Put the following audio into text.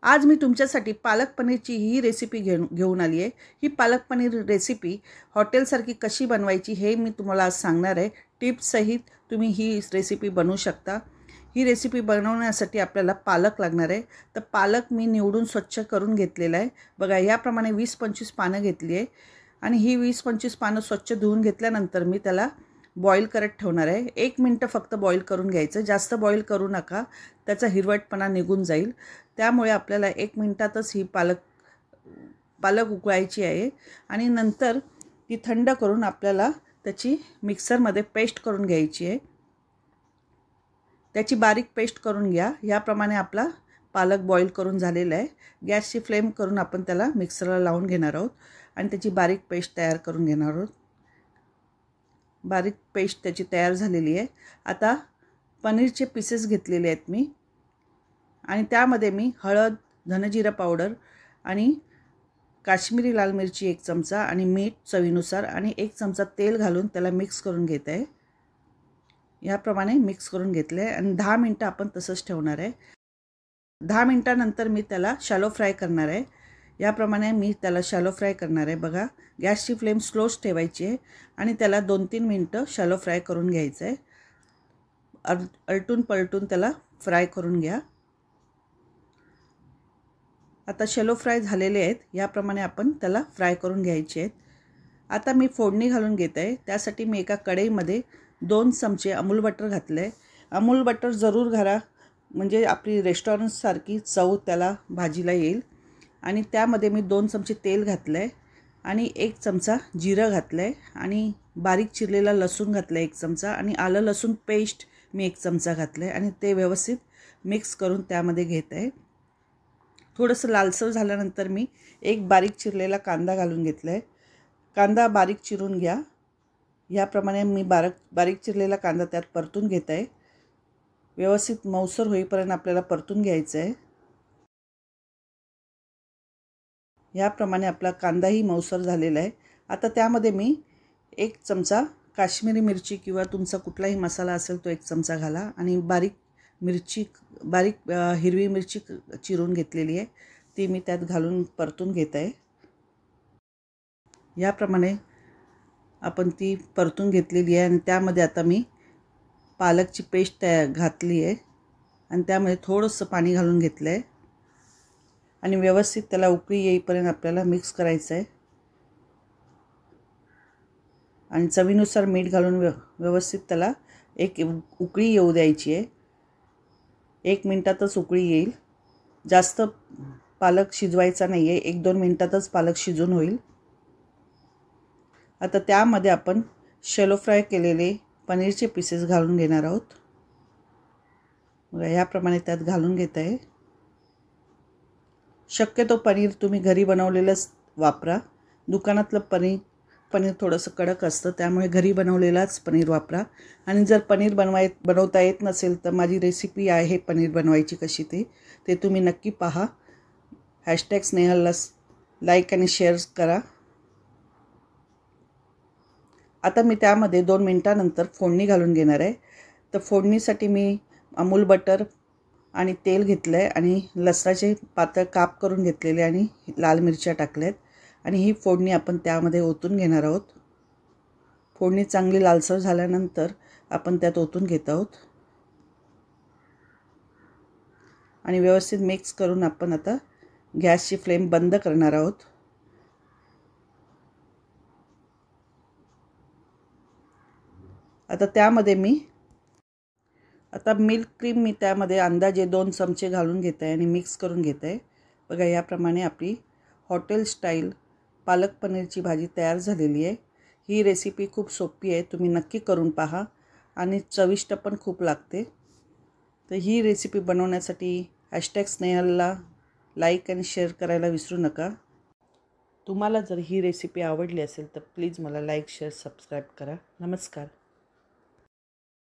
आज मी तुमच्यासाठी पालक पनीरची ही रेसिपी घेऊन आली आहे। ही पालक पनीर रेसिपी हॉटेलसारखी कशी बनवायची हे मी तुम्हाला आज सांगणार आहे। टिप्स सहित तुम्ही ही रेसिपी बनवू शकता। ही रेसिपी बनवण्यासाठी आपल्याला पालक लागणार आहे। तर पालक मी निवडून स्वच्छ करून घेतलेला आहे। बघा याप्रमाणे 20-25 पानं घेतली आहे आणि ही 20-25 पानं स्वच्छ धुवून घेतल्यानंतर मी त्याला बॉईल करत ठेवणार आहे। 1 मिनिट फक्त बॉईल करून घ्यायचं, जास्त बॉईल करू नका, त्याचा हिरवटपणा निघून जाईल। त्यामुळे आपल्याला 1 मिनिटातच ही पालक उकळायची आहे आणि नंतर ती थंड करून आपल्याला त्याची मिक्सरमध्ये पेस्ट करून घ्यायची आहे। त्याची बारीक पेस्ट करून घ्या। याप्रमाणे आपला पालक बॉईल करून झालेला आहे। गॅसची फ्लेम करून आपण त्याला मिक्सरला लावून घेणार आहोत आणि त्याची बारीक पेस्ट तयार करून घेणार आहोत। बारीक पेस्ट त्याची तयार झालेली आहे। आता पनीरचे पीसेस घेतलेले आहेत मी आणि त्यामध्ये मी हळद, धनजिरा पावडर आणि काश्मीरी लाल मिरची 1 चमचा आणि मीठ चवीनुसार आणि 1 चमचा तेल घालून त्याला मिक्स करून घेत आहे। याप्रमाणे मिक्स करून घेतले आणि 10 मिनिटं आपण तसंच ठेवणार आहे। 10 मिनिटानंतर मी त्याला शॅलो फ्राय करणार आहे। याप्रमाणे मी त्याला शॅलो फ्राय करणार आहे। बघा गॅसची फ्लेम स्लोच ठेवायची आहे आणि त्याला 2-3 मिनिटं शॅलो फ्राय करून घ्यायचं आहे। अलटून पलटून त्याला फ्राय करून घ्या। आता शॅलो फ्राय झालेले आहेत। याप्रमाणे आपण त्याला फ्राय करून घ्यायचे आहेत। आता मी फोडणी घालून घेत आहे। त्यासाठी मी एका कढईमध्ये 2 चमचे अमूल बटर घातले। अमूल बटर जरूर घाला, म्हणजे आपली रेस्टॉरंटसारखी चव त्याला भाजीला येईल। आणि त्यामध्ये मी 2 चमचे तेल घातले आणि 1 चमचा जिरं घातले आणि बारीक चिरलेला लसूण घातला 1 चमचा आणि आलं लसूण पेस्ट मी 1 चमचा घातले आणि ते व्यवस्थित मिक्स करून त्यामध्ये घेत आहे। थोडंसं लालसर झाल्यानंतर मी एक बारीक चिरलेला कांदा घालून घेतला आहे। कांदा बारीक चिरून घ्या। याप्रमाणे मी बारीक चिरलेला कांदा त्यात परतून घेत आहे। व्यवस्थित मऊसर होईपर्यंत आपल्याला परतून घ्यायचं आहे। याप्रमाणे आपला कांदाही मऊसर झालेला आहे। आता त्यामध्ये मी 1 चमचा काश्मीरी मिरची किंवा तुमचा कुठलाही मसाला असेल तो 1 चमचा घाला आणि बारीक हिरवी मिरची चिरून घेतलेली आहे ती मी त्यात घालून परतून घेत आहे। याप्रमाणे आपण ती परतून घेतलेली आहे आणि त्यामध्ये आता मी पालकची पेस्ट घातली आहे आणि त्यामध्ये थोडंसं पाणी घालून घेतलं आहे आणि व्यवस्थित त्याला उकळी येईपर्यंत आपल्याला मिक्स करायचं आहे आणि चवीनुसार मीठ घालून व्यवस्थित त्याला एक उकळी येऊ द्यायची आहे। 1 मिनिटातच उकळी येईल, जास्त पालक शिजवायचा नाही आहे। 1-2 मिनिटातच पालक शिजून होईल। आता त्यामध्ये आपण शॅलो फ्राय केलेले पनीरचे पीसेस घालून घेणार आहोत। याप्रमाणे त्यात घालून घेत आहे। शक्यतो पनीर तुम्ही घरी बनवलेलंच वापरा। दुकानातलं पनीर थोडंसं कडक असतं, त्यामुळे घरी बनवलेलाच पनीर वापरा। आणि जर पनीर बनवता येत नसेल तर माझी रेसिपी आहे पनीर बनवायची कशी ते तुम्ही नक्की पहा। #स्नेहलला लाईक आणि शेअर करा। आता मी त्यामध्ये 2 मिनिटानंतर फोडणी घालून घेणार आहे। तर फोडणीसाठी मी अमूल बटर आणि तेल घेतलं आहे आणि लसणाचे पातळ काप करून घेतलेले आणि लाल मिरच्या टाकल्यात आणि ही फोडणी आपण त्यामध्ये ओतून घेणार आहोत। फोडणी चांगली लालसर झाल्यानंतर आपण त्यात ओतून घेत आहोत आणि व्यवस्थित मिक्स करून आपण आता गॅसची फ्लेम बंद करणार आहोत। आता त्यामध्ये मिल्क क्रीम मी त्यामध्ये अंदाजे 2 चमचे घालून घेत आहे आणि मिक्स करून घेत आहे। बघा याप्रमाणे आपली हॉटेल स्टाईल पालक पनीरची भाजी तयार झालेली आहे। ही रेसिपी खूप सोपी आहे, तुम्ही नक्की करून पहा आणि चविष्ट पण खूप लागते। तर ही रेसिपी बनवण्यासाठी #स्नेहलला लाईक आणि शेअर करायला विसरू नका। तुम्हाला जर ही रेसिपी आवडली असेल तर प्लीज मला लाईक, शेअर, सबस्क्राईब करा। नमस्कार।